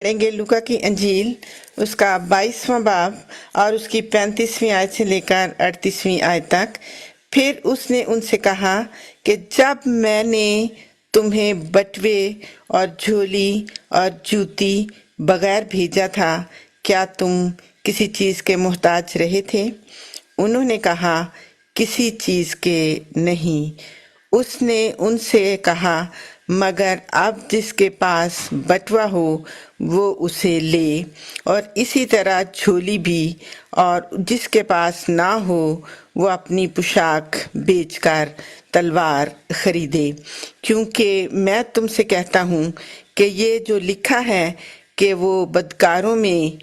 पढ़ेंगे लूका की अंजील उसका 22वां बाब और उसकी 35वीं आयत से लेकर 38वीं आयत तक। फिर उसने उनसे कहा कि जब मैंने तुम्हें बटुए और झोली और जूती बगैर भेजा था, क्या तुम किसी चीज के मोहताज रहे थे? उन्होंने कहा, किसी चीज के नहीं। उसने उनसे कहा, मगर अब जिसके पास बटुआ हो वो उसे ले, और इसी तरह झोली भी, और जिसके पास ना हो वो अपनी पोशाक बेचकर तलवार खरीदे। क्योंकि मैं तुमसे कहता हूँ कि ये जो लिखा है कि वो बदकारों में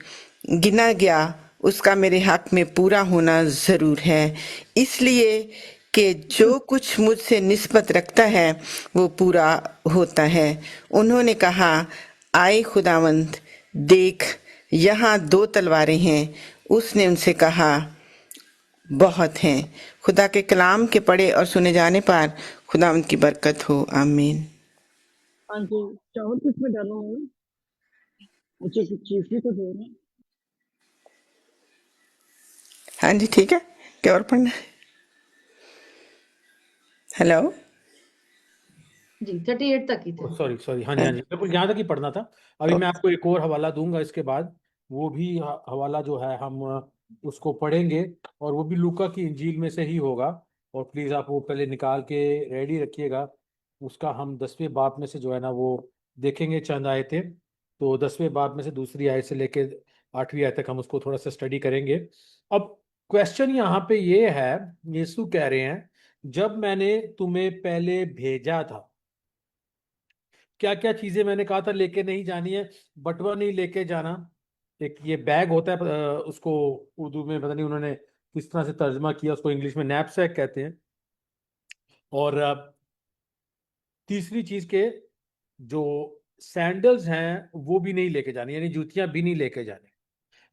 गिना गया, उसका मेरे हक में पूरा होना जरूर है। इसलिए कि जो कुछ मुझसे निस्बत रखता है वो पूरा होता है। उन्होंने कहा, आए खुदावंद, देख यहाँ 2 तलवारें हैं। उसने उनसे कहा, बहुत हैं। खुदा के कलाम के पढ़े और सुने जाने पर खुदावंद की बरकत हो। आमीन। हाँ जी, चावल किसमें डाला हूँ? अच्छा, कुछ चीज़ तो दो ना। हाँ जी, ठीक है। क्या और पढ़ना है? हेलो। जी 38 तक ही थे। सॉरी सॉरी, हाँ जी हाँ जी, बिल्कुल यहाँ तक ही पढ़ना था। अभी मैं आपको एक और हवाला दूंगा इसके बाद, वो भी हवाला जो है हम उसको पढ़ेंगे, और वो भी लूका की इंजील में से ही होगा। और प्लीज आप वो पहले निकाल के रेडी रखिएगा। उसका हम 10वें बाब में से जो है ना वो देखेंगे चंद आयतें। तो 10वें बाब में से दूसरी आयत से लेके 8वीं आयत तक हम उसको थोड़ा सा स्टडी करेंगे। अब क्वेश्चन यहाँ पे ये है, यीशु कह रहे हैं, जब मैंने तुम्हें पहले भेजा था, क्या क्या चीजें मैंने कहा था लेके नहीं जानी है। बटुआ नहीं लेके जाना, एक ये बैग होता है, उसको उर्दू में पता नहीं उन्होंने किस तरह से तर्जमा किया, उसको इंग्लिश में नैपसैक कहते हैं। और तीसरी चीज के जो सैंडल्स हैं वो भी नहीं लेके जानी, यानी जूतियां भी नहीं लेके जानी।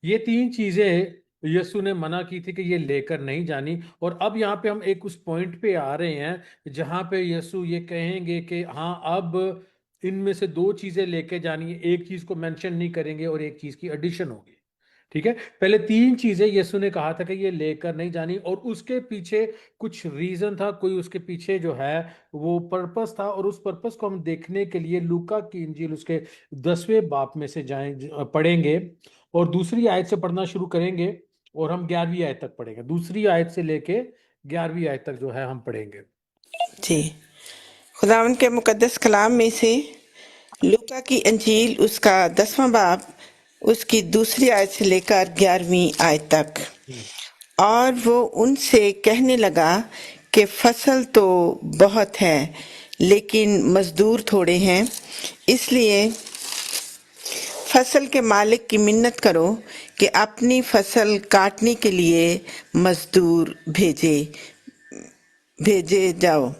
ये 3 चीजें यीशु ने मना की थी कि ये लेकर नहीं जानी। और अब यहाँ पे हम एक उस पॉइंट पे आ रहे हैं जहां पे यीशु ये कहेंगे कि हाँ, अब इनमें से 2 चीजें लेके जानी है, एक चीज को मेंशन नहीं करेंगे और एक चीज की एडिशन होगी। ठीक है, पहले 3 चीजें यीशु ने कहा था कि ये लेकर नहीं जानी, और उसके पीछे कुछ रीजन था, कोई उसके पीछे जो है वो पर्पस था। और उस पर्पस को हम देखने के लिए लूका की इंजील उसके 10वें बाब में से पढ़ेंगे, और दूसरी आयत से पढ़ना शुरू करेंगे, और हम 11वीं आयत तक पढ़ेंगे। दूसरी आयत से लेके 11वीं आयत तक जो है हम पढ़ेंगे। जी, खुदावंद के मुकद्दस कलाम में से लूका की अंजील उसका 10वां बाब उसकी दूसरी आयत से लेकर 11वीं आयत तक। और वो उनसे कहने लगा कि फसल तो बहुत है, लेकिन मजदूर थोड़े हैं। इसलिए फसल के मालिक की मिन्नत करो कि अपनी फसल काटने के लिए मजदूर भेजे जाओ।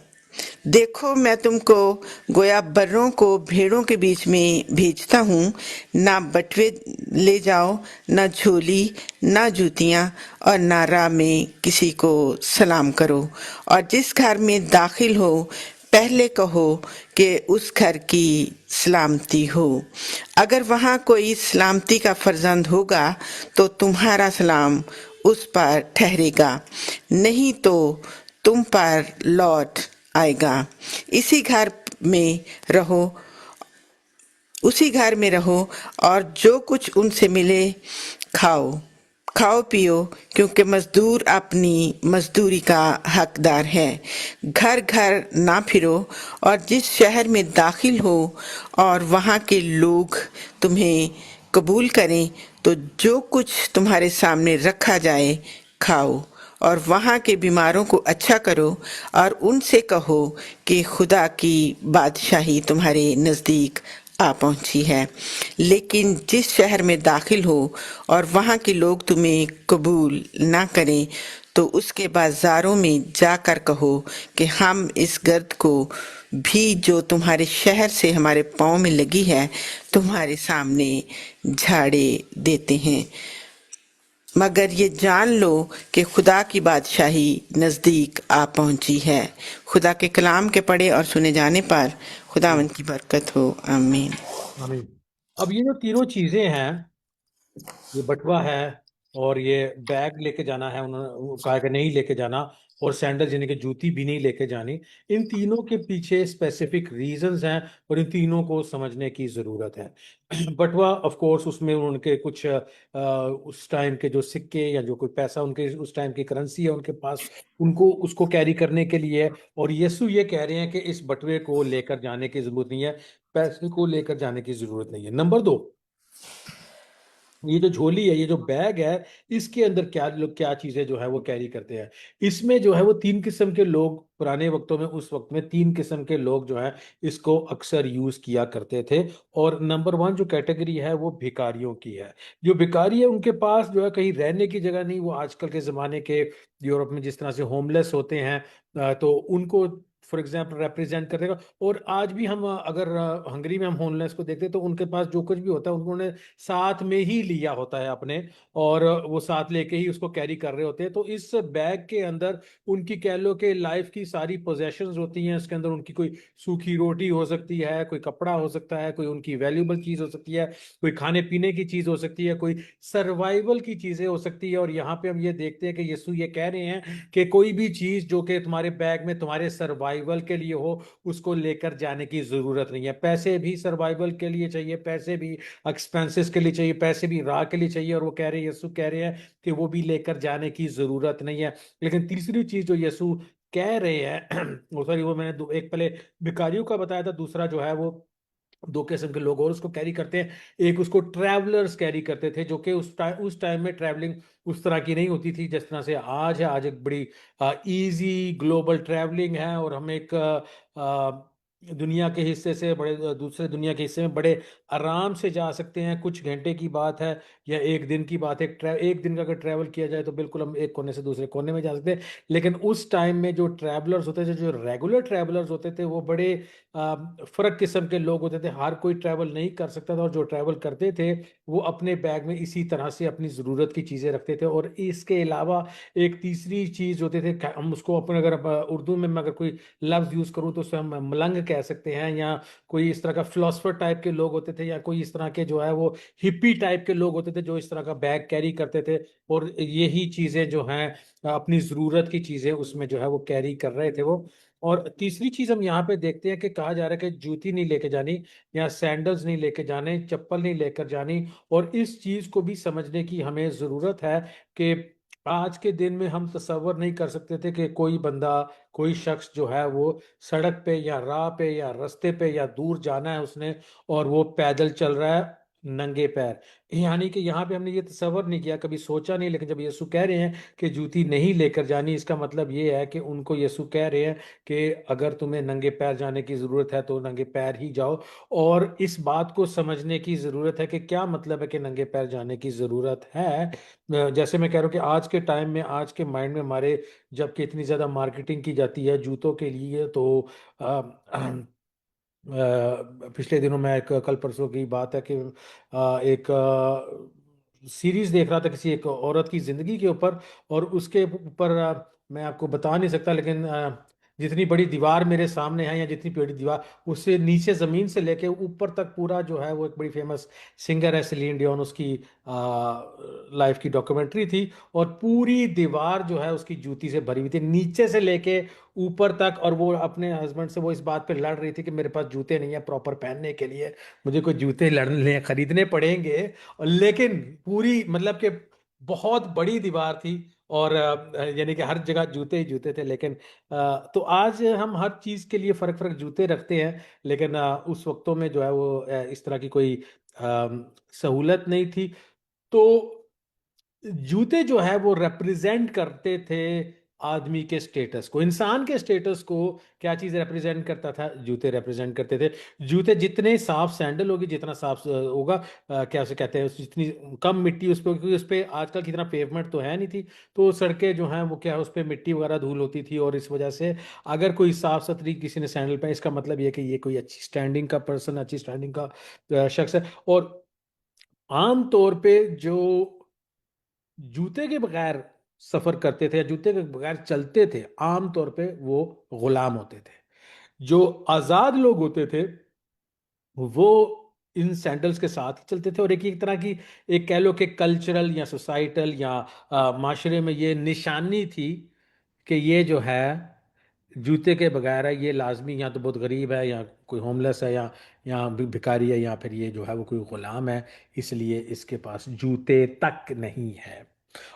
देखो, मैं तुमको गोया बर्रों को भेड़ों के बीच में भेजता हूँ। ना बटुए ले जाओ, ना झोली, ना जूतियाँ, और ना राह में किसी को सलाम करो। और जिस घर में दाखिल हो, पहले कहो कि उस घर की सलामती हो। अगर वहाँ कोई सलामती का फर्जंद होगा तो तुम्हारा सलाम उस पर ठहरेगा, नहीं तो तुम पर लौट आएगा। इसी घर में रहो उसी घर में रहो, और जो कुछ उनसे मिले खाओ पियो, क्योंकि मजदूर अपनी मजदूरी का हकदार है। घर घर ना फिरो, और जिस शहर में दाखिल हो और वहाँ के लोग तुम्हें कबूल करें, तो जो कुछ तुम्हारे सामने रखा जाए खाओ, और वहाँ के बीमारों को अच्छा करो, और उनसे कहो कि खुदा की बादशाही तुम्हारे नज़दीक आ पहुंची है। लेकिन जिस शहर में दाखिल हो और वहाँ के लोग तुम्हें कबूल ना करें, तो उसके बाजारों में जाकर कहो कि हम इस गर्द को भी जो तुम्हारे शहर से हमारे पाँव में लगी है, तुम्हारे सामने झाड़े देते हैं। मगर ये जान लो कि खुदा की बादशाही नज़दीक आ पहुंची है। खुदा के कलाम के पढ़े और सुने जाने पर खुदावंद की बरकत हो। आमीन। आमीन। अब ये जो तीनों चीजें हैं, ये बटुआ है और ये बैग लेके जाना है, उन्होंने कहा कि नहीं लेके जाना, और सैंडल यानी कि जूती भी नहीं लेके जानी। इन तीनों के पीछे स्पेसिफिक रीजंस हैं और इन तीनों को समझने की जरूरत है। बटुआ ऑफ कोर्स, उसमें उनके कुछ उस टाइम के जो सिक्के या जो कोई पैसा उनके उस टाइम की करेंसी है उनके पास, उनको उसको कैरी करने के लिए है। और यीशु ये कह रहे हैं कि इस बटुए को लेकर जाने की जरूरत नहीं है, पैसे को लेकर जाने की जरूरत नहीं है। नंबर 2, ये जो झोली है, ये जो बैग है, इसके अंदर क्या लोग क्या चीजें जो है वो कैरी करते हैं। इसमें जो है वो 3 किस्म के लोग पुराने वक्तों में, उस वक्त में 3 किस्म के लोग जो है इसको अक्सर यूज किया करते थे। और नंबर 1 जो कैटेगरी है वो भिखारियों की है। जो भिखारी है उनके पास जो है कहीं रहने की जगह नहीं, वो आजकल के जमाने के यूरोप में जिस तरह से होमलेस होते हैं, तो उनको फॉर एग्जाम्पल रिप्रेजेंट करेगा। और आज भी हम अगर हंगरी में हम होमलेस को देखते हैं तो उनके पास जो कुछ भी होता है उन्होंने साथ में ही लिया होता है अपने, और वो साथ लेके ही उसको कैरी कर रहे होते हैं। तो इस बैग के अंदर उनकी कह लो कि लाइफ की सारी पोजेशंस होती हैं। इसके अंदर उनकी कोई सूखी रोटी हो सकती है, कोई कपड़ा हो सकता है, कोई उनकी वैल्यूबल चीज हो सकती है, कोई खाने पीने की चीज हो सकती है, कोई सर्वाइवल की चीजें हो सकती है। और यहाँ पे हम ये देखते हैं कि यीशु ये कह रहे हैं कि कोई भी चीज जो कि तुम्हारे बैग में तुम्हारे सर्वाइवल के लिए हो, उसको लेकर जाने की जरूरत नहीं है। पैसे भी सर्वाइवल के लिए चाहिए, पैसे भी एक्सपेंसेस के लिए चाहिए, पैसे भी राह के लिए चाहिए। और वो कह रहे हैं, यीशु कह रहे हैं कि वो भी लेकर जाने की जरूरत नहीं है। लेकिन तीसरी चीज जो यीशु कह रहे हैं वो सॉरी, वो मैंने एक पहले भिखारियों का बताया था, दूसरा जो है वो 2 किस्म के लोग और उसको कैरी करते हैं। एक उसको ट्रैवलर्स कैरी करते थे, जो कि उस टाइम में ट्रैवलिंग उस तरह की नहीं होती थी जिस तरह से आज है। आज एक बड़ी इजी ग्लोबल ट्रैवलिंग है, और हम एक दुनिया के हिस्से से दूसरे दुनिया के हिस्से में बड़े आराम से जा सकते हैं। कुछ घंटे की बात है या एक दिन की बात है। एक दिन का अगर ट्रैवल किया जाए तो बिल्कुल हम एक कोने से दूसरे कोने में जा सकते हैं। लेकिन उस टाइम में जो ट्रैवलर्स होते थे, जो रेगुलर ट्रैवलर्स होते थे, वो बड़े फर्क किस्म के लोग होते थे। हर कोई ट्रैवल नहीं कर सकता था, और जो ट्रैवल करते थे वो अपने बैग में इसी तरह से अपनी ज़रूरत की चीज़ें रखते थे। और इसके अलावा एक तीसरी चीज़ होते थे, हम उसको अपने अगर उर्दू में मैं अगर कोई लफ्ज़ यूज़ करूँ तो उसे हम मलंग कह सकते हैं, या कोई इस तरह का फिलोसफर टाइप के लोग होते थे, या कोई इस तरह के जो है वो हिप्पी टाइप के लोग होते थे जो इस तरह का बैग कैरी करते थे। और यही चीज़ें जो हैं अपनी ज़रूरत की चीज़ें उसमें जो है वो कैरी कर रहे थे वो। और तीसरी चीज हम यहाँ पे देखते हैं कि कहा जा रहा है कि जूती नहीं लेके जानी, या सैंडल्स नहीं लेके जाने, चप्पल नहीं लेकर जानी। और इस चीज को भी समझने की हमें जरूरत है कि आज के दिन में हम तसव्वुर नहीं कर सकते थे कि कोई बंदा, कोई शख्स जो है वो सड़क पे या राह पे या रास्ते पे या दूर जाना है उसने, और वो पैदल चल रहा है नंगे पैर। यानी कि यहाँ पे हमने ये तसव्वुर नहीं किया, कभी सोचा नहीं। लेकिन जब यीशु कह रहे हैं कि जूती नहीं लेकर जानी, इसका मतलब ये है कि उनको यीशु कह रहे हैं कि अगर तुम्हें नंगे पैर जाने की ज़रूरत है तो नंगे पैर ही जाओ। और इस बात को समझने की ज़रूरत है कि क्या मतलब है कि नंगे पैर जाने की ज़रूरत है। जैसे मैं कह रहा हूँ कि आज के टाइम में, आज के माइंड में हमारे, जबकि इतनी ज़्यादा मार्केटिंग की जाती है जूतों के लिए, तो पिछले दिनों मैं एक कल परसों की बात है कि एक सीरीज देख रहा था किसी एक औरत की जिंदगी के ऊपर, और उसके ऊपर मैं आपको बता नहीं सकता, लेकिन जितनी बड़ी दीवार मेरे सामने है, या जितनी बड़ी दीवार, उससे नीचे जमीन से लेके ऊपर तक पूरा जो है वो एक बड़ी फेमस सिंगर है सेलिन डियोन, उसकी लाइफ की डॉक्यूमेंट्री थी। और पूरी दीवार जो है उसकी जूती से भरी हुई थी, नीचे से लेके ऊपर तक। और वो अपने हस्बैंड से वो इस बात पे लड़ रही थी कि मेरे पास जूते नहीं है प्रॉपर पहनने के लिए, मुझे कोई जूते लड़ने खरीदने पड़ेंगे। लेकिन पूरी मतलब कि बहुत बड़ी दीवार थी, और यानी कि हर जगह जूते ही जूते थे। लेकिन तो आज हम हर चीज के लिए फर्क फर्क जूते रखते हैं, लेकिन उस वक्तों में जो है वो इस तरह की कोई सहूलत नहीं थी। तो जूते जो है वो रिप्रेजेंट करते थे आदमी के स्टेटस को, इंसान के स्टेटस को। क्या चीज रिप्रेजेंट करता था? जूते रिप्रेजेंट करते थे। जूते जितने साफ सैंडल होगी, जितना साफ होगा, क्या उसे कहते हैं, जितनी कम मिट्टी उस पर, क्योंकि उस पर आजकल की तरह पेवमेंट तो है नहीं थी, तो सड़कें जो हैं वो क्या, उस पर मिट्टी वगैरह धूल होती थी। और इस वजह से अगर कोई साफ सुथरी किसी ने सैंडल पहने, इसका मतलब ये कि ये कोई अच्छी स्टैंडिंग का पर्सन, अच्छी स्टैंडिंग का शख्स है। और आम तौर पे जो जूते के बगैर सफर करते थे या जूते के बगैर चलते थे, आम तौर पे वो गुलाम होते थे। जो आजाद लोग होते थे वो इन सैंडल्स के साथ ही चलते थे, और एक तरह की, एक कह लो कि कल्चरल या सोसाइटल या माशरे में ये निशानी थी कि ये जो है जूते के बगैर है, ये लाजमी या तो बहुत गरीब है, या कोई होमलेस है, या भिखारी है, या फिर ये जो है वो कोई गुलाम है, इसलिए इसके पास जूते तक नहीं है।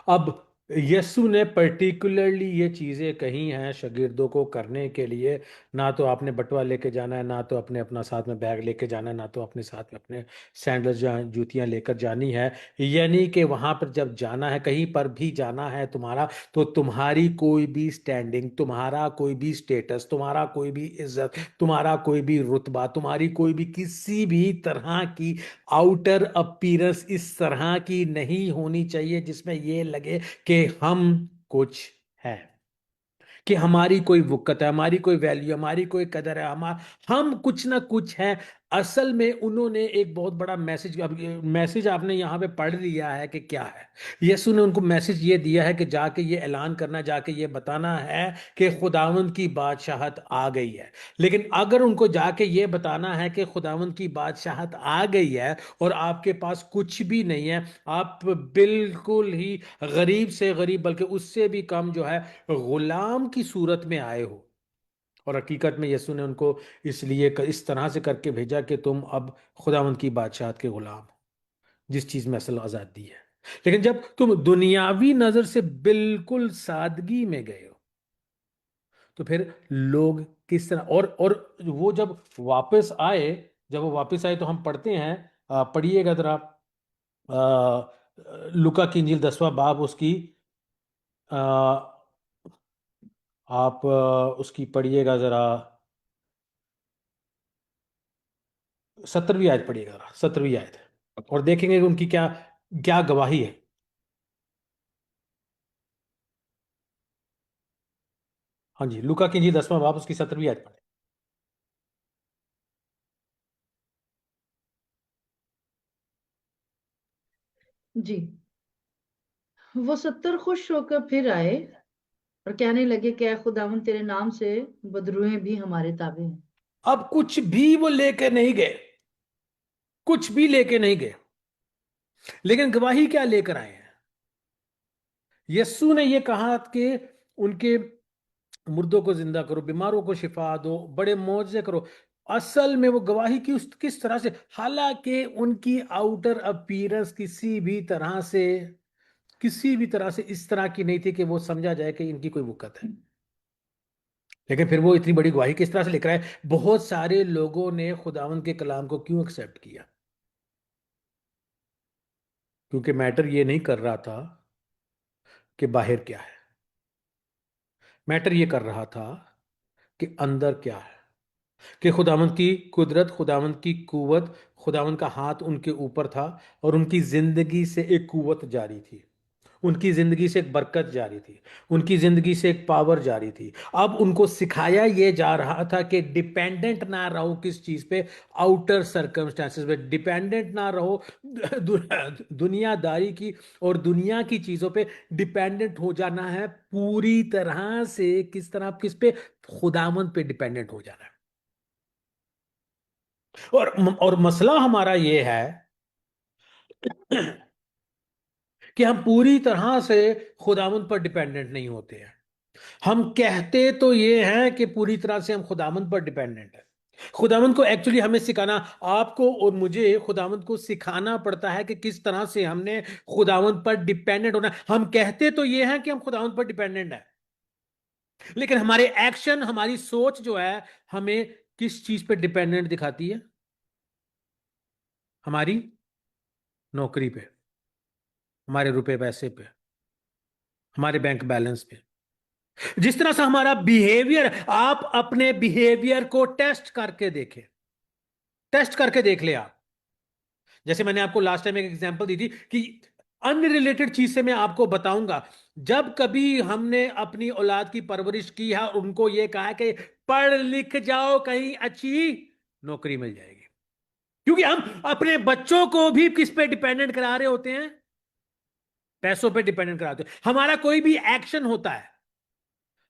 अब यीशु ने पर्टिकुलरली ये चीज़ें कही हैं शागिर्दों को करने के लिए। ना तो आपने बटुआ लेके जाना है, ना तो अपने अपना साथ में बैग लेके जाना है, ना तो अपने साथ में अपने सैंडल्स या जूतियां लेकर जानी है। यानी कि वहां पर जब जाना है, कहीं पर भी जाना है तुम्हारा, तो तुम्हारी कोई भी स्टैंडिंग, तुम्हारा कोई भी स्टेटस, तुम्हारा कोई भी इज्जत, तुम्हारा कोई भी रुतबा, तुम्हारी कोई भी किसी भी तरह की आउटर अपीयरेंस इस तरह की नहीं होनी चाहिए जिसमें ये लगे कि हम कुछ है, कि हमारी कोई वक़्त है, हमारी कोई वैल्यू, हमारी कोई कदर है, हम कुछ ना कुछ है। असल में उन्होंने एक बहुत बड़ा मैसेज आपने यहाँ पे पढ़ लिया है कि क्या है। यीशु ने उनको मैसेज ये दिया है कि जाके ये ऐलान करना, जाके ये बताना है कि खुदावंद की बादशाहत आ गई है। लेकिन अगर उनको जाके ये बताना है कि खुदावंद की बादशाहत आ गई है और आपके पास कुछ भी नहीं है, आप बिल्कुल ही गरीब से गरीब, बल्कि उससे भी कम जो है गुलाम की सूरत में आए हो, और हकीकत में यीशु ने उनको इसलिए इस तरह से करके भेजा कि तुम अब खुदावंद की बादशाहत के गुलाम हो, जिस चीज में असल आजादी है। लेकिन जब तुम दुनियावी नजर से बिल्कुल सादगी में गए हो, तो फिर लोग किस तरह, और वो जब वापस आए, तो हम पढ़ते हैं, पढ़िएगा जरा, लुका की इंजील 10वां बाब, उसकी आप उसकी पढ़िएगा जरा, 17वीं आयत पढ़िएगा जरा, 17वीं आयत, और देखेंगे कि उनकी क्या क्या गवाही है। हाँ जी, लुका की इंजील 10वां बाब, उसकी 17वीं आयत पढ़े। जी। वो 70 खुश होकर फिर आए और कहने लगे, क्या खुदावन तेरे नाम से बदरूहें भी हमारे ताबे हैं। अब कुछ भी वो लेके नहीं गए, कुछ भी लेके नहीं गए, लेकिन गवाही क्या लेकर आए हैं? यीशु ने ये कहा कि उनके मुर्दों को जिंदा करो, बीमारों को शिफा दो, बड़े मौजे करो। असल में वो गवाही की किस तरह से, हालांकि उनकी आउटर अपीयरेंस किसी भी तरह से इस तरह की नहीं थी कि वो समझा जाए कि इनकी कोई वक़्त है, लेकिन फिर वो इतनी बड़ी गवाही किस तरह से लिख रहा है। बहुत सारे लोगों ने खुदावंद के कलाम को क्यों एक्सेप्ट किया? क्योंकि मैटर ये नहीं कर रहा था कि बाहर क्या है, मैटर ये कर रहा था कि अंदर क्या है, कि खुदावंद की कुदरत, खुदावंद की कुव्वत, खुदावंद का हाथ उनके ऊपर था, और उनकी जिंदगी से एक कुव्वत जारी थी, उनकी जिंदगी से एक बरकत जारी थी, उनकी जिंदगी से एक पावर जारी थी। अब उनको सिखाया यह जा रहा था कि डिपेंडेंट ना रहो किस चीज पे, आउटर सर्कमस्टेंसेस पे डिपेंडेंट ना रहो, दुनियादारी की और दुनिया की चीजों पे डिपेंडेंट हो जाना है पूरी तरह से। किस तरह, किस पे? खुदावंद पे डिपेंडेंट हो जाना है। और मसला हमारा यह है कि हम पूरी तरह से खुदावंद पर डिपेंडेंट नहीं होते हैं। हम कहते तो ये हैं कि पूरी तरह से हम खुदावंद पर डिपेंडेंट है। खुदावंद को एक्चुअली हमें सिखाना, आपको और मुझे खुदावंद को सिखाना पड़ता है कि किस तरह से हमने खुदावंद पर डिपेंडेंट होना है। हम कहते तो ये हैं कि हम खुदावंद पर डिपेंडेंट है, लेकिन हमारे एक्शन, हमारी सोच जो है, हमें किस चीज पे डिपेंडेंट दिखाती है? हमारी नौकरी पे, हमारे रुपए पैसे पे, हमारे बैंक बैलेंस पे। जिस तरह से हमारा बिहेवियर, आप अपने बिहेवियर को टेस्ट करके देखें, टेस्ट करके देख ले आप। जैसे मैंने आपको लास्ट टाइम एक एग्जांपल दी थी कि अनरिलेटेड चीज से मैं आपको बताऊंगा, जब कभी हमने अपनी औलाद की परवरिश की है और उनको यह कहा है कि पढ़ लिख जाओ, कहीं अच्छी नौकरी मिल जाएगी, क्योंकि हम अपने बच्चों को भी किस पे डिपेंडेंट करा रहे होते हैं? पैसों पे डिपेंडेंट कराते हैं। हमारा कोई भी एक्शन होता है,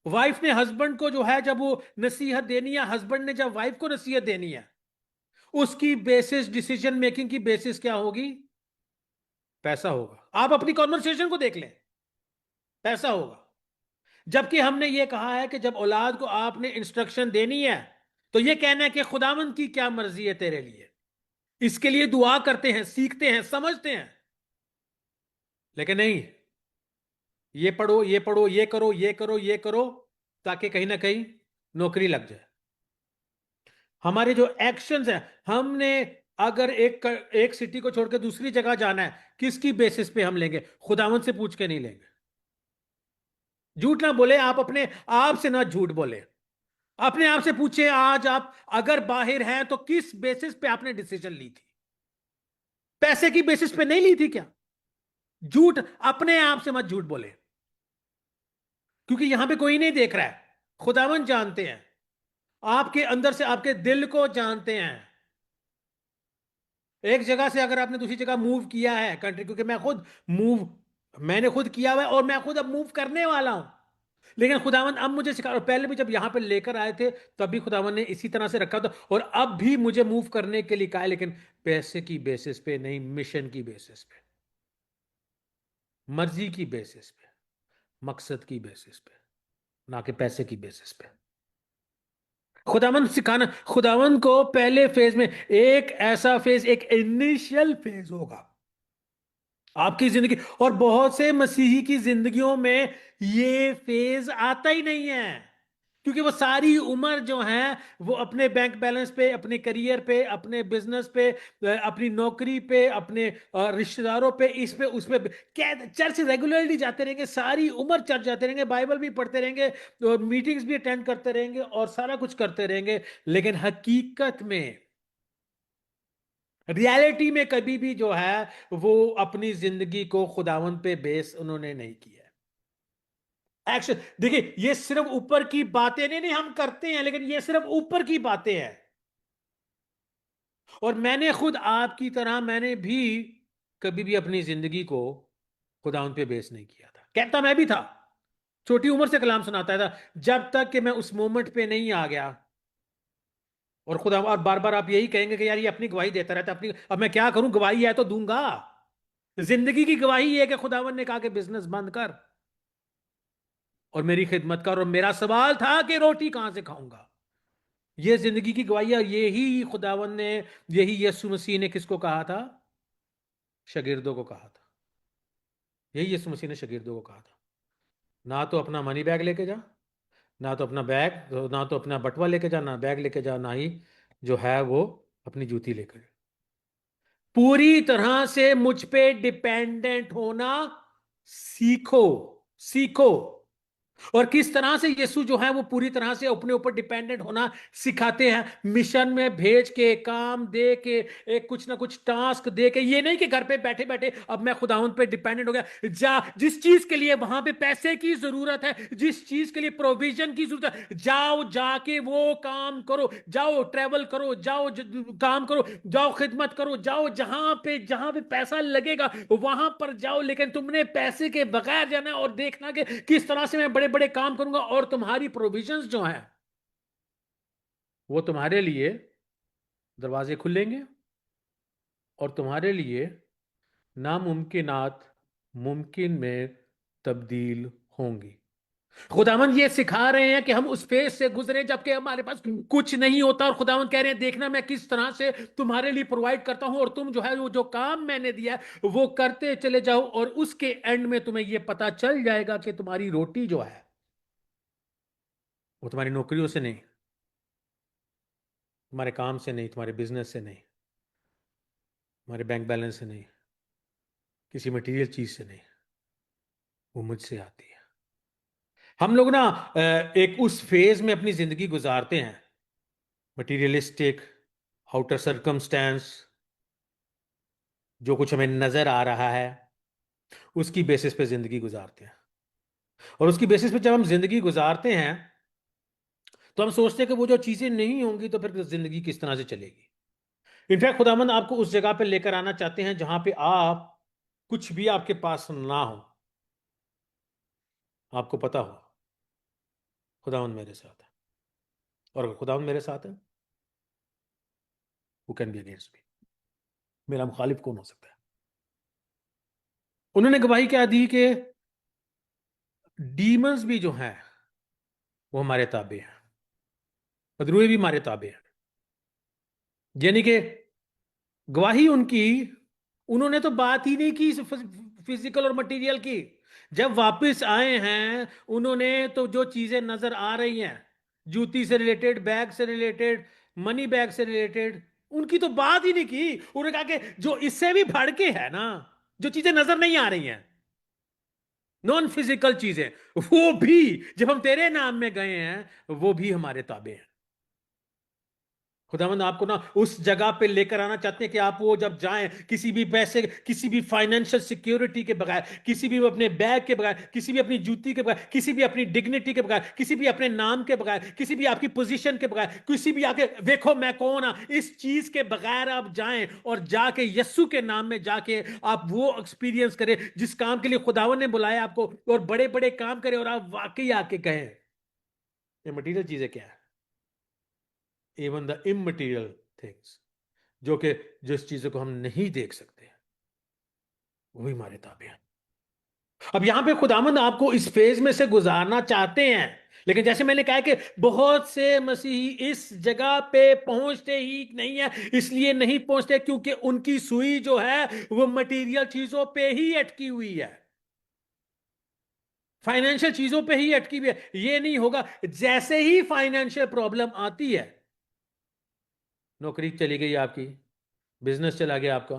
वाइफ ने हस्बैंड को जो है जब वो नसीहत देनी है, हस्बैंड ने जब वाइफ को नसीहत देनी है, उसकी बेसिस, डिसीजन मेकिंग की बेसिस क्या होगी? पैसा होगा। आप अपनी कॉन्वर्सेशन को देख लें, पैसा होगा। जबकि हमने ये कहा है कि जब औलाद को आपने इंस्ट्रक्शन देनी है तो ये कहना है कि खुदावंद की क्या मर्जी है तेरे लिए, इसके लिए दुआ करते हैं, सीखते हैं, समझते हैं। लेकिन नहीं, ये पढ़ो, ये पढ़ो, ये करो, ये करो, ये करो, ताकि कहीं ना कहीं नौकरी लग जाए। हमारे जो एक्शंस हैं, हमने अगर एक सिटी को छोड़ के दूसरी जगह जाना है, किसकी बेसिस पे हम लेंगे? खुदावंद से पूछ के नहीं लेंगे। झूठ ना बोले, आप अपने आप से ना झूठ बोले। अपने आप से पूछे, आज आप अगर बाहर हैं तो किस बेसिस पे आपने डिसीजन ली थी? पैसे की बेसिस पे नहीं ली थी क्या? झूठ अपने आप से मत झूठ बोले, क्योंकि यहां पे कोई नहीं देख रहा है, खुदावंद जानते हैं। आपके अंदर से, आपके दिल को जानते हैं। एक जगह से अगर आपने दूसरी जगह मूव किया है कंट्री, क्योंकि मैंने खुद किया हुआ है और मैं खुद अब मूव करने वाला हूं, लेकिन खुदावंद अब मुझे सिखा, और पहले भी जब यहां पे लेकर आए थे तब भी खुदावंद ने इसी तरह से रखा था, और अब भी मुझे मूव करने के लिए कहा है, लेकिन पैसे की बेसिस पे नहीं, मिशन की बेसिस पे, मर्जी की बेसिस पे, मकसद की बेसिस पे, ना कि पैसे की बेसिस पे। खुदावंद सिखाना, खुदावंद को पहले फेज में, एक ऐसा फेज, एक इनिशियल फेज होगा आपकी जिंदगी, और बहुत से मसीही की जिंदगियों में ये फेज आता ही नहीं है, क्योंकि वो सारी उम्र जो है वो अपने बैंक बैलेंस पे, अपने करियर पे, अपने बिजनेस पे, अपनी नौकरी पे, अपने रिश्तेदारों पे, इस पे उस पे, क्या चर्च रेगुलरली जाते रहेंगे, सारी उम्र चर्च जाते रहेंगे, बाइबल भी पढ़ते रहेंगे, मीटिंग्स भी अटेंड करते रहेंगे और सारा कुछ करते रहेंगे, लेकिन हकीकत में, रियलिटी में कभी भी जो है वो अपनी जिंदगी को खुदावंद पे बेस उन्होंने नहीं किया है। एक्शन देखिए, ये सिर्फ ऊपर की बातें नहीं, नहीं हम करते हैं, लेकिन ये सिर्फ ऊपर की बातें हैं। और मैंने खुद आपकी तरह, मैंने भी कभी भी अपनी जिंदगी को खुदावंद पे बेस नहीं किया था। कहता मैं भी था, छोटी उम्र से कलाम सुनाता था, जब तक कि मैं उस मोमेंट पे नहीं आ गया। और खुदा, और बार बार आप यही कहेंगे कि यार ये अपनी गवाही देता रहता है, अपनी, अब मैं क्या करूं, गवाही है तो दूंगा। जिंदगी की गवाही है कि खुदावन ने कहा कि बिजनेस बंद कर और मेरी खिदमत कर, और मेरा सवाल था कि रोटी कहां से खाऊंगा। ये जिंदगी की गवाही है। यही खुदावन ने, यही यीशु मसीह ने किसको कहा था? शागिर्दों को कहा था। यही यीशु मसीह ने शागिर्दों को कहा था, ना तो अपना मनी बैग लेके जा, ना तो अपना बैग, ना तो अपना बटवा लेके जा, ना बैग लेके जा, ना ही जो है वो अपनी जूती लेकर जा। पूरी तरह से मुझ पे डिपेंडेंट होना सीखो, सीखो। और किस तरह से यीशु जो है वो पूरी तरह से अपने ऊपर डिपेंडेंट होना सिखाते हैं, मिशन में भेज के, काम दे के, एक कुछ ना कुछ टास्क दे के। ये नहीं कि घर पे बैठे बैठे अब मैं खुदावंद पे डिपेंडेंट हो गया। जिस चीज के लिए वहां पे पैसे की जरूरत है, जिस चीज के लिए प्रोविजन की जरूरत है, जाओ जाके वो काम करो, जाओ ट्रेवल करो, जाओ काम करो, जाओ खिदमत करो, जाओ जहां पे पैसा लगेगा वहां पर जाओ, लेकिन तुमने पैसे के बगैर जाना और देखना कि किस तरह से मैं बड़े बड़े काम करूंगा, और तुम्हारी प्रोविजंस जो है वो तुम्हारे लिए दरवाजे खुलेंगे और तुम्हारे लिए नामुमकिनात मुमकिन में तब्दील होंगी। खुदावंद ये सिखा रहे हैं कि हम उस फेज से गुजरे जबकि हमारे पास कुछ नहीं होता, और खुदावंद कह रहे हैं देखना मैं किस तरह से तुम्हारे लिए प्रोवाइड करता हूं, और तुम जो है वो जो काम मैंने दिया है वो करते चले जाओ, और उसके एंड में तुम्हें ये पता चल जाएगा कि तुम्हारी रोटी जो है वो तुम्हारी नौकरियों से नहीं, तुम्हारे काम से नहीं, तुम्हारे बिजनेस से नहीं, तुम्हारे बैंक बैलेंस से नहीं, किसी मटेरियल चीज से नहीं, वो मुझसे आती है। हम लोग ना एक उस फेज में अपनी जिंदगी गुजारते हैं, मटीरियलिस्टिक, आउटर सर्कमस्टेंस, जो कुछ हमें नजर आ रहा है उसकी बेसिस पे जिंदगी गुजारते हैं। और उसकी बेसिस पे जब हम जिंदगी गुजारते हैं तो हम सोचते हैं कि वो जो चीजें नहीं होंगी तो फिर जिंदगी किस तरह से चलेगी। इनफैक्ट खुदावंद आपको उस जगह पे लेकर आना चाहते हैं जहां पे आप, कुछ भी आपके पास ना हो, आपको पता हो खुदावंद मेरे साथ है, और अगर खुदावंद मेरे साथ है who can be against me? मेरा मुखालिफ कौन हो सकता है? उन्होंने गवाही क्या दी कि डीमंस भी जो हैं वो हमारे ताबे हैं, बदरूए भी हमारे ताबे हैं। यानी कि गवाही उनकी, उन्होंने तो बात ही नहीं की फिजिकल और मटेरियल की। जब वापस आए हैं उन्होंने तो जो चीजें नजर आ रही हैं, जूती से रिलेटेड, बैग से रिलेटेड, मनी बैग से रिलेटेड, उनकी तो बात ही नहीं की। उन्होंने कहा कि जो इससे भी बढ़ के है ना, जो चीजें नजर नहीं आ रही हैं, नॉन फिजिकल चीजें, वो भी जब हम तेरे नाम में गए हैं वो भी हमारे ताबे हैं। खुदावंद आपको ना उस जगह पे लेकर आना चाहते हैं कि आप वो जब जाएं, किसी भी पैसे, किसी भी फाइनेंशियल सिक्योरिटी के बगैर, किसी भी अपने बैग के बगैर, किसी भी अपनी जूती के बगैर, किसी भी अपनी डिग्निटी के बगैर, किसी भी अपने नाम के बगैर, किसी भी आपकी पोजीशन के बगैर, किसी भी आके देखो मैं कौन हूं, इस चीज के बगैर आप जाएं और जाके यस्सु के नाम में जाके आप वो एक्सपीरियंस करें जिस काम के लिए खुदावन ने बुलाया आपको, और बड़े बड़े काम करें और आप वाकई आके कहें। ये मटीरियल चीजें क्या है? इवन द इमटेरियल थिंग्स, जो कि जिस चीजों को हम नहीं देख सकते, वो भी हमारे ताबे हैं। अब यहां पे खुदामंद आपको इस फेज में से गुजारना चाहते हैं, लेकिन जैसे मैंने कहा कि बहुत से मसीही इस जगह पे पहुंचते ही नहीं है। इसलिए नहीं पहुंचते क्योंकि उनकी सुई जो है वो मटेरियल चीजों पे ही अटकी हुई है, फाइनेंशियल चीजों पे ही अटकी हुई है। ये नहीं होगा, जैसे ही फाइनेंशियल प्रॉब्लम आती है, नौकरी चली गई आपकी, बिजनेस चला गया आपका,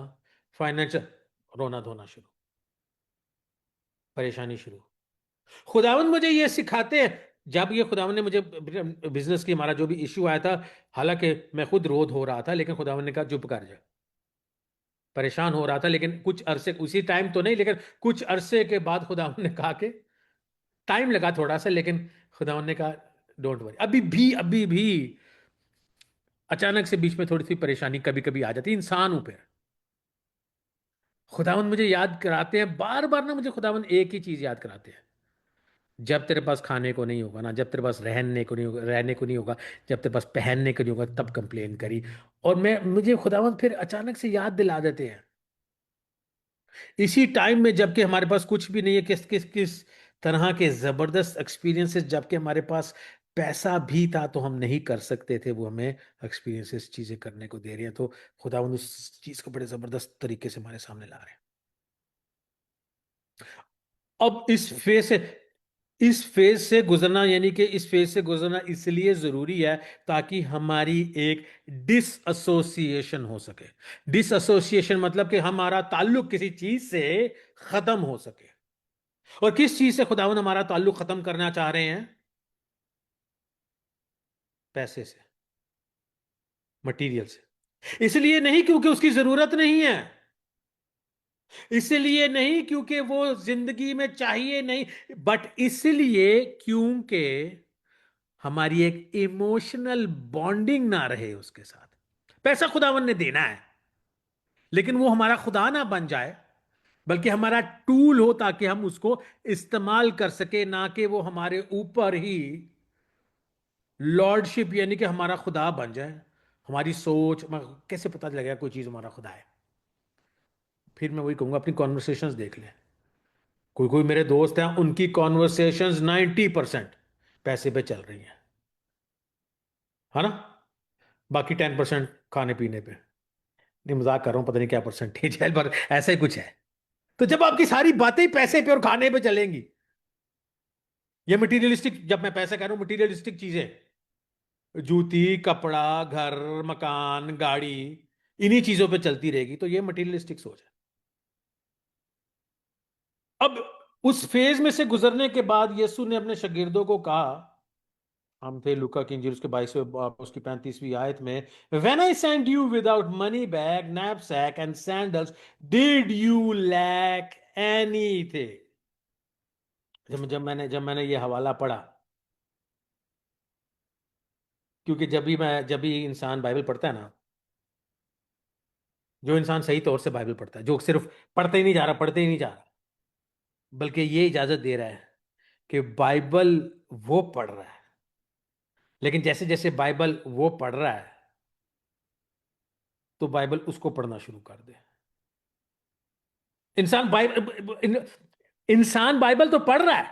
फाइनेंशियल, रोना धोना शुरू, परेशानी शुरू। खुदावंद मुझे ये सिखाते हैं, जब ये खुदावंद ने मुझे बिजनेस की हमारा जो भी इश्यू आया था, हालांकि मैं खुद रोध हो रहा था, लेकिन खुदावंद ने कहा चुप कर जा। परेशान हो रहा था, लेकिन कुछ अरसे, उसी टाइम तो नहीं, लेकिन कुछ अरसे के बाद खुदावंद ने कहा कि टाइम लगा थोड़ा सा, लेकिन खुदावंद ने कहा डोंट वरी। अभी भी अचानक से बीच में थोड़ी सी परेशानी कभी कभी आ जाती, इंसान ऊपर। खुदावंद मुझे याद कराते हैं बार बार ना, मुझे खुदावंद एक ही चीज याद कराते हैं, जब तेरे पास खाने को नहीं होगा ना, जब तेरे पास रहने को नहीं होगा, जब तेरे पास पहनने को नहीं होगा, तब कंप्लेन करी। और मुझे खुदावंद फिर अचानक से याद दिला देते हैं, इसी टाइम में जबकि हमारे पास कुछ भी नहीं है, किस किस किस तरह के जबरदस्त एक्सपीरियंसेस, जबकि हमारे पास पैसा भी था तो हम नहीं कर सकते थे, वो हमें एक्सपीरियंसेस चीजें करने को दे रही हैं। तो खुदावंद उस चीज को बड़े जबरदस्त तरीके से हमारे सामने ला रहे हैं। अब इस फेज से गुजरना, यानी कि इस फेज से गुजरना इसलिए जरूरी है ताकि हमारी एक डिसएसोसिएशन हो सके। डिसएसोसिएशन मतलब कि हमारा ताल्लुक किसी चीज से खत्म हो सके। और किस चीज से खुदावंद हमारा ताल्लुक खत्म करना चाह रहे हैं? पैसे से, मटेरियल से। इसलिए नहीं क्योंकि उसकी जरूरत नहीं है, इसलिए नहीं क्योंकि वो जिंदगी में चाहिए नहीं, बट इसलिए क्योंकि हमारी एक इमोशनल बॉन्डिंग ना रहे उसके साथ। पैसा खुदावन ने देना है, लेकिन वो हमारा खुदा ना बन जाए, बल्कि हमारा टूल हो ताकि हम उसको इस्तेमाल कर सके, ना कि वो हमारे ऊपर ही लॉर्डशिप, यानी कि हमारा खुदा बन जाए। हमारी सोच, कैसे पता लगेगा कोई चीज हमारा खुदा है? फिर मैं वही कहूंगा, अपनी कॉन्वर्सेशंस देख लें। कोई कोई मेरे दोस्त हैं, उनकी कॉन्वर्सेशंस 90% पैसे पे चल रही हैं, है ना, बाकी 10% खाने पीने पे। नहीं, मजाक कर रहा हूं, पता नहीं क्या परसेंटेज है, पर ऐसा ही कुछ है। तो जब आपकी सारी बातें ही पैसे पे और खाने पे चलेंगी, ये मटीरियलिस्टिक, जब मैं पैसा कह रहा हूं मटीरियलिस्टिक चीजें, जूती, कपड़ा, घर, मकान, गाड़ी, इन्हीं चीजों पे चलती रहेगी, तो ये मटीरियलिस्टिक सोच है। अब उस फेज में से गुजरने के बाद यीशु ने अपने शागिर्दों को कहा, हम थे लूका की इंजील उसके 22वें बाब उसकी 35वीं आयत में, when I sent you without money bag, knapsack and sandals, did you lack anything? जब मैंने ये हवाला पढ़ा, क्योंकि जब भी इंसान बाइबल पढ़ता है ना, जो इंसान सही तौर से बाइबल पढ़ता है, जो सिर्फ पढ़ते ही नहीं जा रहा, बल्कि ये इजाजत दे रहा है कि बाइबल वो पढ़ रहा है, लेकिन जैसे जैसे बाइबल वो पढ़ रहा है, तो बाइबल उसको पढ़ना शुरू कर दे। इंसान बाइबल तो पढ़ रहा है,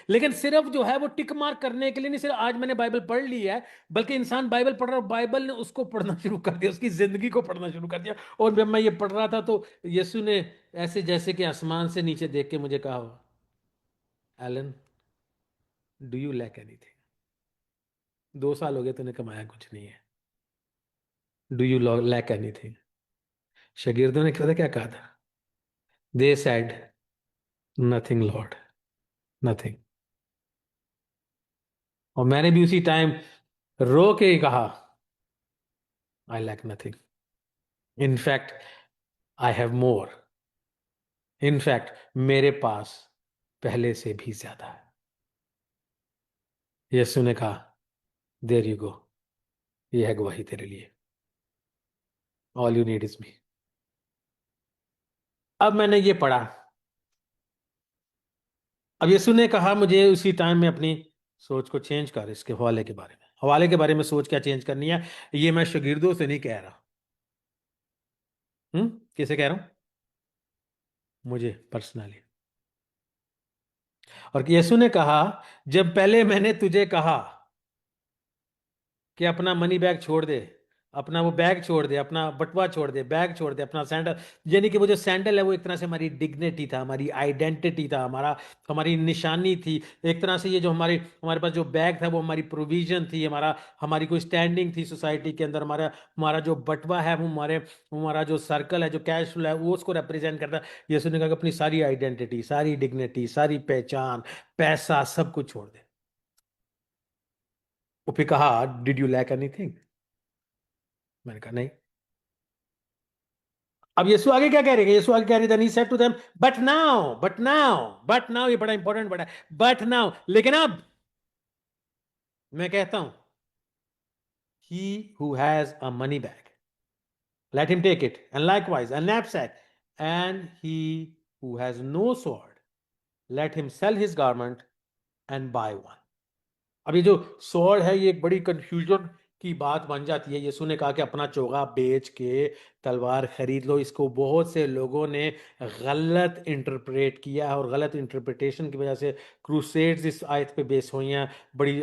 लेकिन सिर्फ जो है वो टिक मार्क करने के लिए नहीं, सिर्फ आज मैंने बाइबल पढ़ ली है, बल्कि इंसान बाइबल पढ़ रहा है, बाइबल ने उसको पढ़ना शुरू कर दिया, उसकी जिंदगी को पढ़ना शुरू कर दिया। और जब मैं ये पढ़ रहा था तो यीशु ने ऐसे जैसे कि आसमान से नीचे देख के मुझे कहा, Alan, do you lack anything? 2 साल हो गए तूने कमाया कुछ नहीं है, डू यू लैक एनीथिंग? शागिर्दों ने पता क्या कहा था? They said nothing lord, nothing. और मैंने भी उसी टाइम रो के ही कहा, I lack nothing, in fact I have more, in fact मेरे पास पहले से भी ज्यादा है। यीशु ने कहा, देयर यू गो, ये है गवाही तेरे लिए, all you need is me. अब मैंने ये पढ़ा, अब यीशु ने कहा मुझे उसी टाइम में अपनी सोच को चेंज कर, इसके हवाले के बारे में, हवाले के बारे में सोच क्या चेंज करनी है, ये मैं शागिर्दों से नहीं कह रहा। किसे कह रहा हूं? मुझे पर्सनली। और यीशु ने कहा, जब पहले मैंने तुझे कहा कि अपना मनी बैग छोड़ दे, अपना वो बैग छोड़ दे, अपना बटुआ छोड़ दे, बैग छोड़ दे, अपना सैंडल, यानी कि वो जो सैंडल है वो एक तरह से हमारी डिग्निटी था, हमारी आइडेंटिटी था, हमारी निशानी थी। एक तरह से ये जो हमारे पास जो बैग था वो हमारी प्रोविजन थी, हमारी कोई स्टैंडिंग थी सोसाइटी के अंदर। हमारा हमारा जो बटुआ है वो हमारा जो सर्कल है, जो कैश फ्लो है, वो उसको रिप्रेजेंट करता है। यीशु ने कहा कि अपनी सारी आइडेंटिटी, सारी डिग्निटी, सारी पहचान, पैसा, सब कुछ छोड़ दे। वो फिर कहा, डिड यू लैक एनीथिंग? मैंने कहा नहीं। अब यीशु आगे क्या कह रहे हैं? यीशु आगे कह रहे हैं, said to them, but now, ये बड़ा इंपॉर्टेंट वर्ड है, बट नाउ, लेकिन अब मैं कहता हूं, he who has a money bag, let him take it, and likewise a knapsack, and he who has no sword, let him sell his garment and buy one. अब ये जो sword है, ये एक बड़ी कंफ्यूजन की बात बन जाती है। यीशु ने कहा कि अपना चोगा बेच के तलवार खरीद लो। इसको बहुत से लोगों ने गलत इंटरप्रेट किया है, और गलत इंटरप्रिटेशन की वजह से क्रूसेड्स इस आयत पे बेस हुई हैं। बड़ी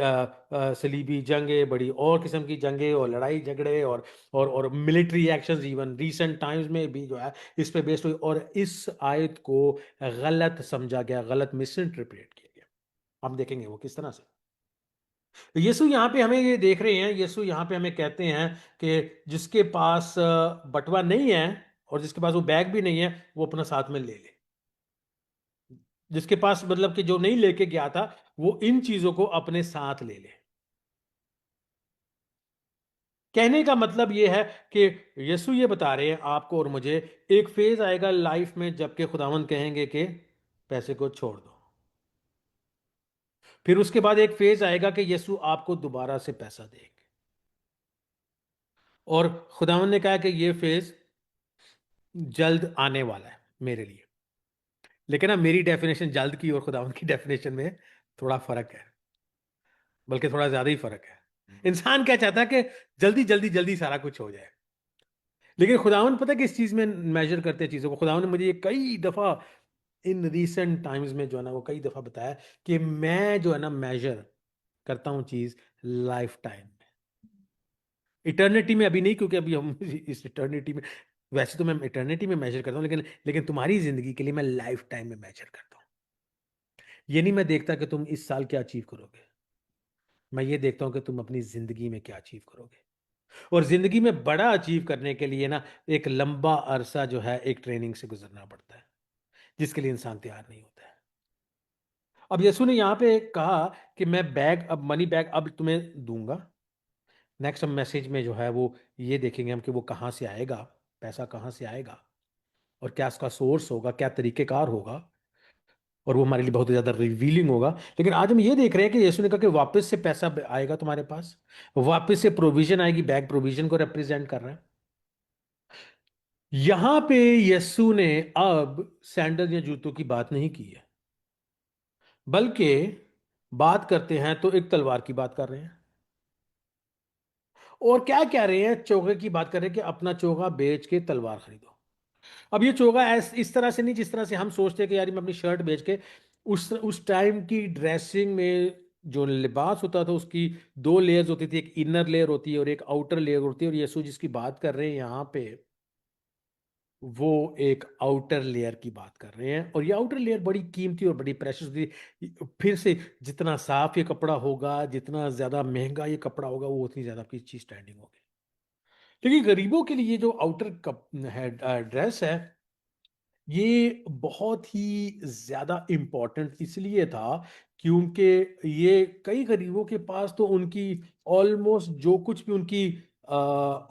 सलीबी जंगें, बड़ी और किस्म की जंगें और लड़ाई झगड़े और military actions even recent times में भी जो है इस पे बेस्ड हुई, और इस आयत को गलत समझा गया, गलत मिस इंटरप्रेट किया गया। हम देखेंगे वो किस तरह से। तो यीशु यहाँ पे हमें ये देख रहे हैं, यीशु यहाँ पे हमें कहते हैं कि जिसके पास बटुआ नहीं है और जिसके पास वो बैग भी नहीं है, वो अपना साथ में ले ले। जिसके पास मतलब कि जो नहीं लेके गया था, वो इन चीजों को अपने साथ ले ले। कहने का मतलब ये है कि यीशु ये बता रहे हैं आपको और मुझे, एक फेज आएगा लाइफ में जबकि खुदावंद कहेंगे कि पैसे को छोड़ दो। फिर उसके बाद एक फेज आएगा कि यीशु आपको दोबारा से पैसा देंगे। और खुदावंद ने कहा कि ये फेज जल्द आने वाला है मेरे लिए। लेकिन ना मेरी डेफिनेशन जल्द की और खुदावंद की डेफिनेशन में थोड़ा फर्क है, बल्कि थोड़ा ज्यादा ही फर्क है। इंसान क्या चाहता है कि जल्दी जल्दी जल्दी सारा कुछ हो जाए, लेकिन खुदावंद पता है किस चीज में मेजर करते हैं चीजों को। खुदावंद ने मुझे ये कई दफा इन रिसेंट टाइम्स में जो है ना वो कई दफा बताया कि मैं जो है ना मेजर करता हूं चीज लाइफ टाइम में, इटर्निटी में अभी नहीं, क्योंकि अभी हम इस इटर्निटी में, वैसे तो मैं इटर्निटी में मेजर करता हूं, लेकिन तुम्हारी जिंदगी के लिए मैं लाइफ टाइम में मेजर करता हूं। ये नहीं मैं देखता कि तुम इस साल क्या अचीव करोगे, मैं ये देखता हूं कि तुम अपनी जिंदगी में क्या अचीव करोगे। और जिंदगी में बड़ा अचीव करने के लिए ना एक लंबा अरसा जो है एक ट्रेनिंग से गुजरना पड़ता है, जिसके लिए इंसान तैयार नहीं होता है। अब यीशु ने यहाँ पे कहा कि मैं बैग, अब मनी बैग अब तुम्हें दूंगा। नेक्स्ट हम मैसेज में जो है वो ये देखेंगे हम कि वो कहाँ से आएगा, पैसा कहाँ से आएगा और क्या उसका सोर्स होगा, क्या तरीकेकार होगा, और वो हमारे लिए बहुत ज़्यादा रिवीलिंग होगा। लेकिन आज हम ये देख रहे हैं कि यीशु ने कहा कि वापस से पैसा आएगा तुम्हारे पास, वापस से प्रोविजन आएगी। बैग प्रोविजन को रिप्रेजेंट कर रहा है। यहां पे यीशु ने अब सैंडल या जूतों की बात नहीं की है, बल्कि बात करते हैं तो एक तलवार की बात कर रहे हैं। और क्या कह रहे हैं, चोगे की बात कर रहे हैं कि अपना चोगा बेच के तलवार खरीदो। अब ये चोगा इस तरह से नहीं जिस तरह से हम सोचते हैं कि यार मैं अपनी शर्ट बेच के, उस टाइम की ड्रेसिंग में जो लिबास होता था उसकी दो लेयर्स होती थी, एक इनर लेयर होती है और एक आउटर लेयर होती है, और यीशु जिसकी बात कर रहे हैं यहाँ पे वो एक आउटर लेयर की बात कर रहे हैं। और ये आउटर लेयर बड़ी कीमती और बड़ी प्रेशियस होती। फिर से जितना साफ ये कपड़ा होगा, जितना ज्यादा महंगा ये कपड़ा होगा, वो उतनी ज्यादा आपकी चीज स्टैंडिंग होगी। लेकिन गरीबों के लिए जो आउटर है ड्रेस है, ये बहुत ही ज्यादा इंपॉर्टेंट इसलिए था क्योंकि ये कई गरीबों के पास तो उनकी ऑलमोस्ट जो कुछ भी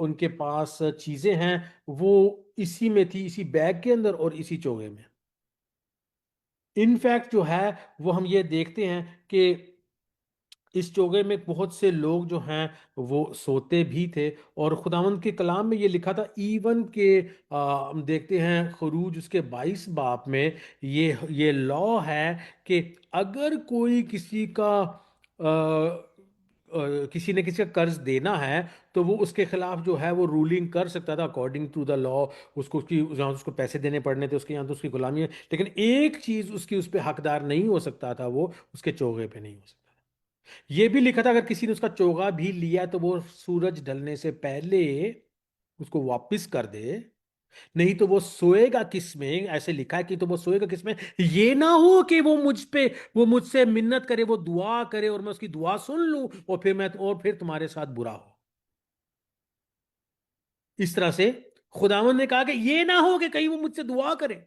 उनके पास चीजें हैं वो इसी में थी, इसी बैग के अंदर और इसी चोगे में। इनफैक्ट जो है वो हम ये देखते हैं कि इस चोगे में बहुत से लोग जो हैं वो सोते भी थे। और खुदावंद के कलाम में ये लिखा था, इवन के हम देखते हैं खरूज उसके 22 बाब में ये लॉ है कि अगर कोई किसी का किसी ने किसी का कर्ज देना है तो वो उसके खिलाफ जो है वो रूलिंग कर सकता था अकॉर्डिंग टू द लॉ। उसकी जहाँ उसको पैसे देने पड़ने थे, उसके यहाँ तो उसकी गुलामी है, लेकिन एक चीज उसकी उस पर हकदार नहीं हो सकता था, वो उसके चोगे पे नहीं हो सकता। ये भी लिखा था अगर किसी ने उसका चोगा भी लिया तो वो सूरज ढलने से पहले उसको वापस कर दे, नहीं तो वो सोएगा किसमें। ऐसे लिखा है कि तो वो सोएगा किसमें, ये ना हो कि वो मुझसे मिन्नत करे, वो दुआ करे और मैं उसकी दुआ सुन लूं और फिर तुम्हारे साथ बुरा हो। इस तरह से खुदावन ने कहा कि ये ना हो कि कहीं वो मुझसे दुआ करे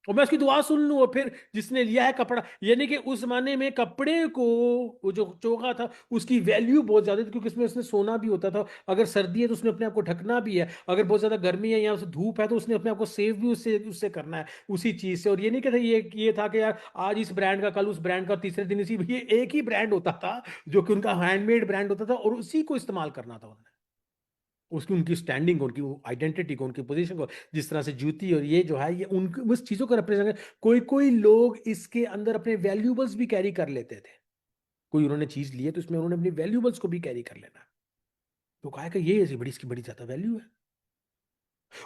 और मैं उसकी दुआ सुन लूं और फिर जिसने लिया है कपड़ा, यानी कि उस जमाने में कपड़े को, वो जो चोगा था उसकी वैल्यू बहुत ज्यादा थी क्योंकि इसमें उसने सोना भी होता था। अगर सर्दी है तो उसने अपने आप को ढकना भी है, अगर बहुत ज्यादा गर्मी है या उसे धूप है तो उसने अपने आप को सेव भी उससे उससे करना है उसी चीज से। और ये नहीं कहते ये था कि यार आज इस ब्रांड का, कल उस ब्रांड का, तीसरे दिन इसी, ये एक ही ब्रांड होता था जो कि उनका हैंडमेड ब्रांड होता था और उसी को इस्तेमाल करना था उन्होंने। उसकी उनकी स्टैंडिंग, उनकी आइडेंटिटी को, उनकी पोजीशन को, जिस तरह से जूती और ये जो है ये उनकी उस चीजों को रिप्रेजेंट। कोई कोई लोग इसके अंदर अपने वैल्यूबल्स भी कैरी कर लेते थे। कोई उन्होंने चीज ली है तो इसमें उन्होंने अपनी वैल्यूबल्स को भी कैरी कर लेना। तो कहा कि ये ऐसी बड़ी, इसकी बड़ी ज्यादा वैल्यू है।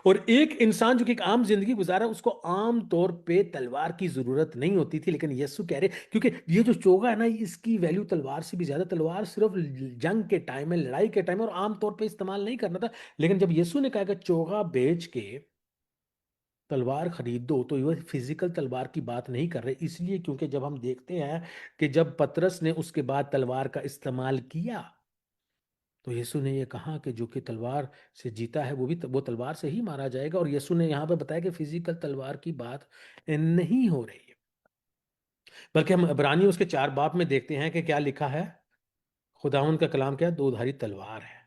और एक इंसान जो कि एक आम जिंदगी गुजारा, उसको आम तौर पे तलवार की जरूरत नहीं होती थी, लेकिन यीशु कह रहे क्योंकि ये जो चोगा है ना इसकी वैल्यू तलवार से भी ज्यादा। तलवार सिर्फ जंग के टाइम में, लड़ाई के टाइम में और आम तौर पे इस्तेमाल नहीं करना था। लेकिन जब यीशु ने कहा कि चोगा बेच के तलवार खरीद दो, तो ये फिजिकल तलवार की बात नहीं कर रहे, इसलिए क्योंकि जब हम देखते हैं कि जब पतरस ने उसके बाद तलवार का इस्तेमाल किया तो यीशु ने ये कहा कि जो कि तलवार से जीता है वो तलवार से ही मारा जाएगा। और यीशु ने यहाँ पे बताया कि फिजिकल तलवार की बात नहीं हो रही है, बल्कि हम इब्रानियों उसके 4 बाब में देखते हैं कि क्या लिखा है। खुदावंद का कलाम क्या है, दोधारी तलवार है।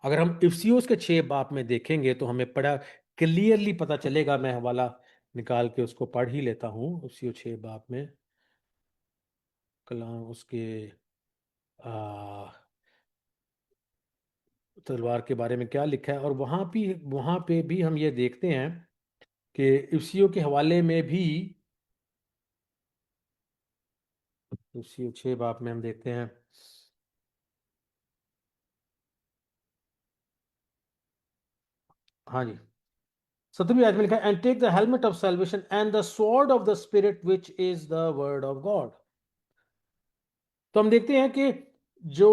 अगर हम इफिसियों के 6 बाब में देखेंगे तो हमें बड़ा क्लियरली पता चलेगा। मैं हवाला निकाल के उसको पढ़ ही लेता हूँ। इफिसियों 6 बाब में कलाम उसके तलवार के बारे में क्या लिखा है। और वहां पे भी हम ये देखते हैं कि इफिसियों के हवाले में भी, इफिसियों 6 बाब में हम देखते हैं, हाँ जी, 7वीं आयत में लिखा है, and take the helmet of salvation and the sword of the spirit which is the word of God. तो हम देखते हैं कि जो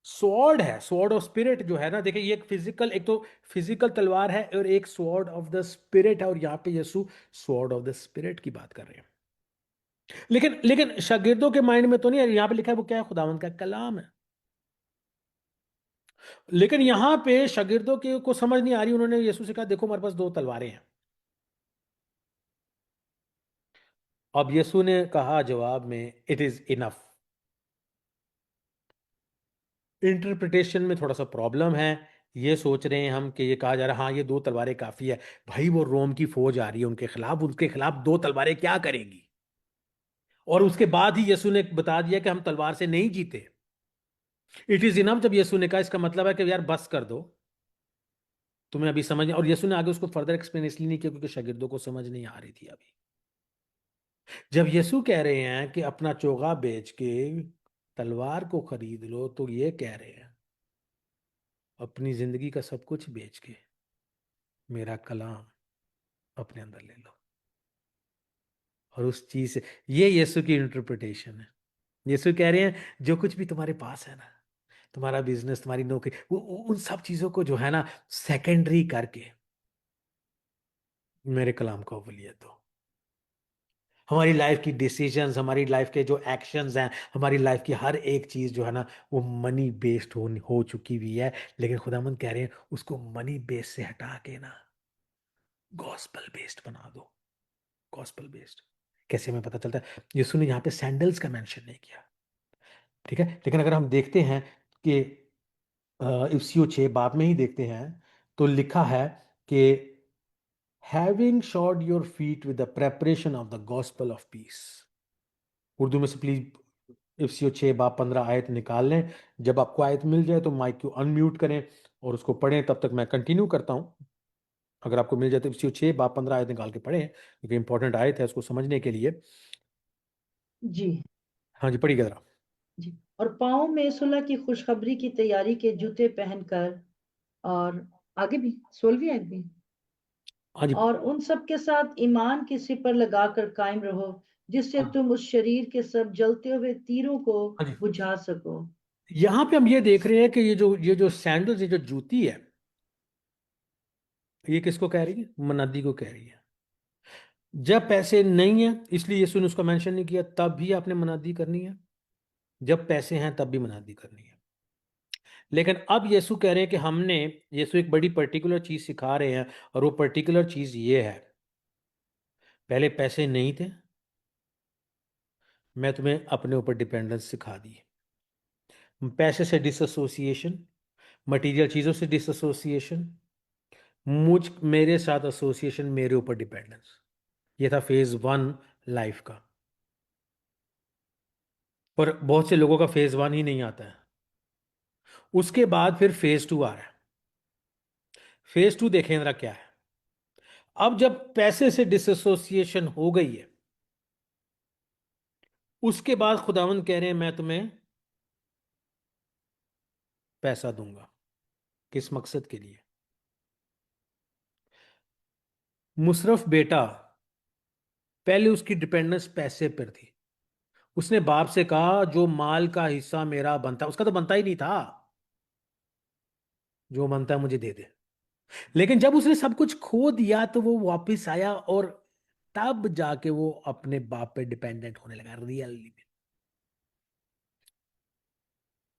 स्वॉर्ड है, स्वॉर्ड ऑफ स्पिरिट जो है ना, देखिए ये एक तो फिजिकल तलवार है और एक स्वॉर्ड ऑफ द स्पिरिट है। और यहां पे यीशु स्वॉर्ड ऑफ द स्पिरिट की बात कर रहे हैं। लेकिन शागिर्दों के माइंड में तो नहीं है, यहां पे लिखा है वो क्या है, खुदावंद का कलाम है। लेकिन यहां पे शागिर्दों के को समझ नहीं आ रही। उन्होंने यीशु से कहा देखो हमारे पास 2 तलवारें हैं। अब यीशु ने कहा जवाब में, इट इज इनफ। इंटरप्रिटेशन में थोड़ा सा प्रॉब्लम है। ये सोच रहे हैं हम कि ये कहा जा रहा है हाँ ये 2 तलवारें काफी है। भाई वो रोम की फौज आ रही है उनके खिलाफ 2 तलवारें क्या करेंगी। और उसके बाद ही यीशु ने बता दिया कि हम तलवार से नहीं जीते। इट इज इनफ जब यीशु ने कहा, इसका मतलब है कि यार बस कर दो, तुम्हें अभी समझ। और यीशु ने आगे उसको फर्दर एक्सप्लेन इसलिए नहीं किया क्योंकि शागिर्दों को समझ नहीं आ रही थी अभी। जब यीशु कह रहे हैं कि अपना चोगा बेच के तलवार को खरीद लो तो ये कह रहे हैं अपनी जिंदगी का सब कुछ बेच के मेरा कलाम अपने अंदर ले लो। और उस चीज से, ये यीशु की इंटरप्रिटेशन है। यीशु कह रहे हैं जो कुछ भी तुम्हारे पास है ना, तुम्हारा बिजनेस, तुम्हारी नौकरी, उन सब चीजों को जो है ना सेकेंडरी करके मेरे कलाम को अव्वलियत दो। हमारी लाइफ की डिसीजंस, हमारी लाइफ के जो एक्शंस हैं, हमारी लाइफ की हर एक चीज जो है ना वो मनी बेस्ड हो चुकी हुई है, लेकिन खुदावंद कह रहे हैं उसको मनी बेस्ड से हटा के ना गॉस्पल बेस्ड बना दो। गॉस्पल बेस्ड कैसे हमें पता चलता है? यीशु ने यहाँ पे सैंडल्स का मेंशन नहीं किया, ठीक है, लेकिन अगर हम देखते हैं कि इफ्सियो 6 बाब में ही देखते हैं तो लिखा है कि having shard your feet with the preparation of the gospel of peace. Urdu में से प्लीज इफ्सियो 6 बाब 15 आयत निकाल लें। जब आपको आयत मिल जाए तो माइक को अनम्यूट करें और उसको पढ़ें, तब तक मैं कंटिन्यू करता हूं। अगर आपको मिल जाए तो इफ्सियो 6 बाब 15 आयत निकाल के पढ़ें, क्योंकि इंपॉर्टेंट आयत है उसको समझने के लिए। जी हाँ जी, पढ़िएगा जरा। जी। और पाँव में सुलह की खुशखबरी की तैयारी के जूते पहनकर, और आगे भी 16वीं आयत भी, हाँ जी, और उन सब के साथ ईमान की सिपर लगाकर कायम रहो, जिससे हाँ तुम उस शरीर के सब जलते हुए तीरों को हाँ जी। बुझा सको। यहां पे हम ये देख रहे हैं कि ये जो सैंडल्स, ये जो जूती है, ये किसको कह रही है? मनादी को कह रही है। जब पैसे नहीं है इसलिए यीशु ने उसका मेंशन नहीं किया, तब भी आपने मनादी करनी है। जब पैसे हैं तब भी मनादी करनी है। लेकिन अब यीशु कह रहे हैं कि यीशु एक बड़ी पर्टिकुलर चीज सिखा रहे हैं, और वो पर्टिकुलर चीज ये है, पहले पैसे नहीं थे, मैं तुम्हें अपने ऊपर डिपेंडेंस सिखा दी। पैसे से डिसएसोसिएशन, मटेरियल चीजों से डिसएसोसिएशन, मेरे साथ एसोसिएशन, मेरे ऊपर डिपेंडेंस। ये था फेज 1 लाइफ का। पर बहुत से लोगों का फेज 1 ही नहीं आता है। उसके बाद फिर फेज 2 आ रहा है। फेज 2 देखें जरा क्या है। अब जब पैसे से डिसएसोसिएशन हो गई है, उसके बाद खुदावंद कह रहे हैं मैं तुम्हें पैसा दूंगा। किस मकसद के लिए? मुशरफ बेटा, पहले उसकी डिपेंडेंस पैसे पर थी। उसने बाप से कहा जो माल का हिस्सा मेरा बनता, उसका तो बनता ही नहीं था, जो बनता है मुझे दे दे। लेकिन जब उसने सब कुछ खो दिया तो वो वापस आया, और तब जाके वो अपने बाप पे डिपेंडेंट होने लगा रियली में।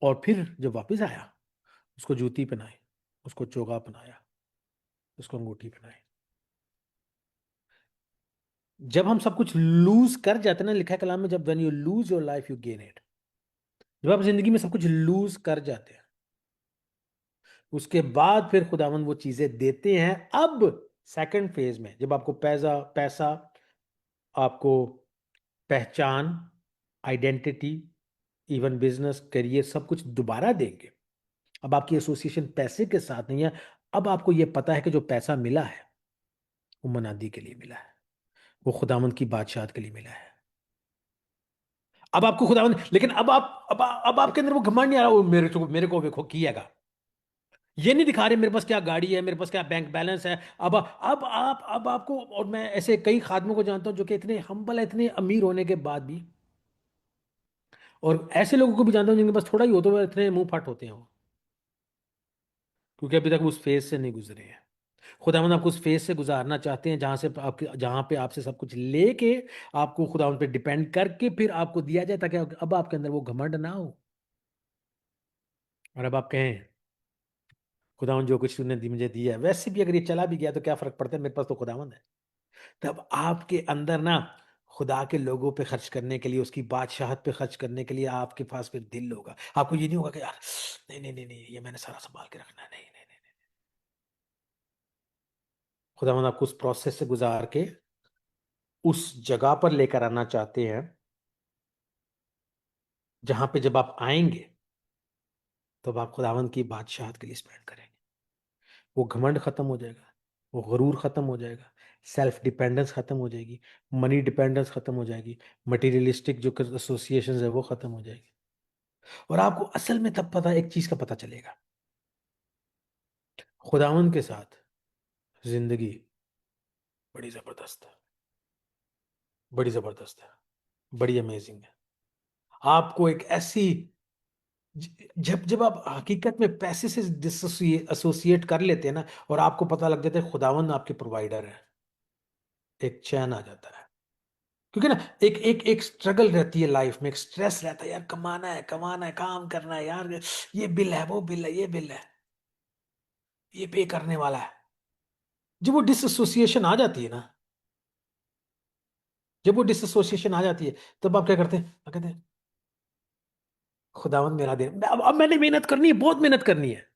और फिर जब वापस आया, उसको जूती पहनाई, उसको चोगा पहनाया, उसको अंगूठी पहनाई। जब हम सब कुछ लूज कर जाते हैं ना, लिखा है कलाम में, जब when you lose your life you gain it. जब आप जिंदगी में सब कुछ लूज कर जाते हैं, उसके बाद फिर खुदावंद वो चीजें देते हैं। अब सेकंड फेज में जब आपको पैसा, आपको पहचान, आइडेंटिटी, इवन बिजनेस, करियर, सब कुछ दोबारा देंगे। अब आपकी एसोसिएशन पैसे के साथ नहीं है। अब आपको यह पता है कि जो पैसा मिला है वो मनादी के लिए मिला है, वो खुदावंद की बादशाहत के लिए मिला है। अब आपको खुदावंद, लेकिन अब आपके अंदर वो घमंड नहीं आ रहा, वो मेरे को देखो किएगा। ये नहीं दिखा रहे मेरे पास क्या गाड़ी है, मेरे पास क्या बैंक बैलेंस है। अब आपको, और मैं ऐसे कई खादमों को जानता हूं जो कि इतने हम्बल है, इतने अमीर होने के बाद भी, और ऐसे लोगों को भी जानता हूं जिनके पास थोड़ा ही हो तो वो इतने मुंह फट होते हैं वो, क्योंकि अभी तक उस फेज से नहीं गुजरे हैं। खुदावंद आपको उस फेज से गुजारना चाहते हैं जहां पे आपसे सब कुछ लेके आपको खुदावंद पे डिपेंड करके फिर आपको दिया जाए, ताकि अब आपके अंदर वो घमंड ना हो। और अब आप कहें खुदावंद जो कुछ तूने मुझे दिया है, वैसे भी अगर ये चला भी गया तो क्या फर्क पड़ता है, मेरे पास तो खुदावंद है। तब आपके अंदर ना खुदा के लोगों पे खर्च करने के लिए, उसकी बादशाहत पे खर्च करने के लिए आपके पास फिर दिल होगा। आपको ये नहीं होगा कि यार नहीं नहीं नहीं नहीं, ये मैंने सारा संभाल के रखना है, नहीं नहीं नहीं। खुदावंद आपको उस प्रोसेस से गुजार के उस जगह पर लेकर आना चाहते हैं जहां पे जब आप आएंगे तब आप खुदावंद की बादशाहत के लिए स्पेंड करेंगे। वो घमंड खत्म हो जाएगा, वो गरूर खत्म हो जाएगा, सेल्फ डिपेंडेंस खत्म हो जाएगी, मनी डिपेंडेंस खत्म हो जाएगी, मटेरियलिस्टिक जो एसोसिएशंस है वो खत्म हो जाएगी। और आपको असल में तब पता एक चीज का पता चलेगा, खुदावंद के साथ जिंदगी बड़ी जबरदस्त है, बड़ी जबरदस्त है, बड़ी अमेजिंग है। आपको एक ऐसी जब जब आप हकीकत में पैसे से एसोसिएट कर लेते हैं ना, और आपको पता लग जाता है खुदावंद आपके प्रोवाइडर है, एक चैन आ जाता है। क्योंकि ना एक एक एक स्ट्रगल रहती है लाइफ में, एक स्ट्रेस रहता है, यार कमाना है, काम करना है, यार ये बिल है, वो बिल है, ये बिल है, ये पे करने वाला है। जब वो डिसएसोसिएशन आ जाती है ना, जब वो डिसएसोसिएशन आ जाती है, तब आप क्या करते हैं? आप कहते हैं खुदावंद मेरा दे, अब मैंने मेहनत करनी है, बहुत मेहनत करनी है,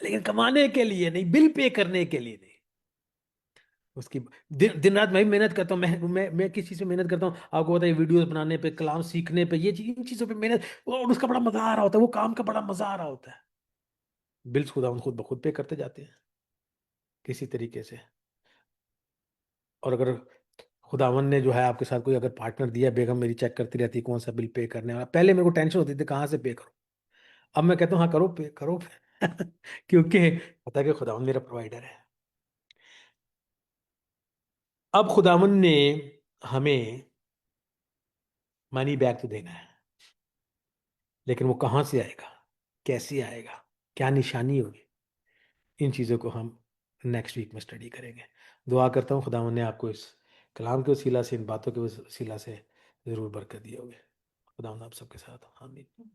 लेकिन कमाने के लिए नहीं, बिल पे करने के लिए नहीं। उसकी दिन रात मैं भी मेहनत करता हूँ, मैं किस चीज़ पे मेहनत करता हूँ आपको पता है, वीडियोस बनाने पे, कलाम सीखने पे, इन चीज़ों पे मेहनत, और उसका बड़ा मजा आ रहा होता है, वो काम का बड़ा मजा आ रहा होता है। बिल्स खुदावंद खुद ब खुद पे करते जाते हैं किसी तरीके से। और अगर खुदावंद ने जो है आपके साथ कोई अगर पार्टनर दिया, बेगम मेरी चेक करती रहती है कौन सा बिल पे करने वाला, पहले मेरे को टेंशन होती थी कहाँ से पे करूँ, अब मैं कहता हूँ हाँ करो, पे करो क्योंकि पता है कि खुदावंद मेरा प्रोवाइडर है। अब खुदावंद ने हमें मनी बैक तो देना है, लेकिन वो कहाँ से आएगा, कैसे आएगा, क्या निशानी होगी, इन चीज़ों को हम नेक्स्ट वीक में स्टडी करेंगे। दुआ करता हूँ खुदावंद ने आपको इस कलाम के वसीला से, इन बातों के वसीला से ज़रूर बरकत दी होगी। खुदावंद आप सबके साथ हो। आमीन।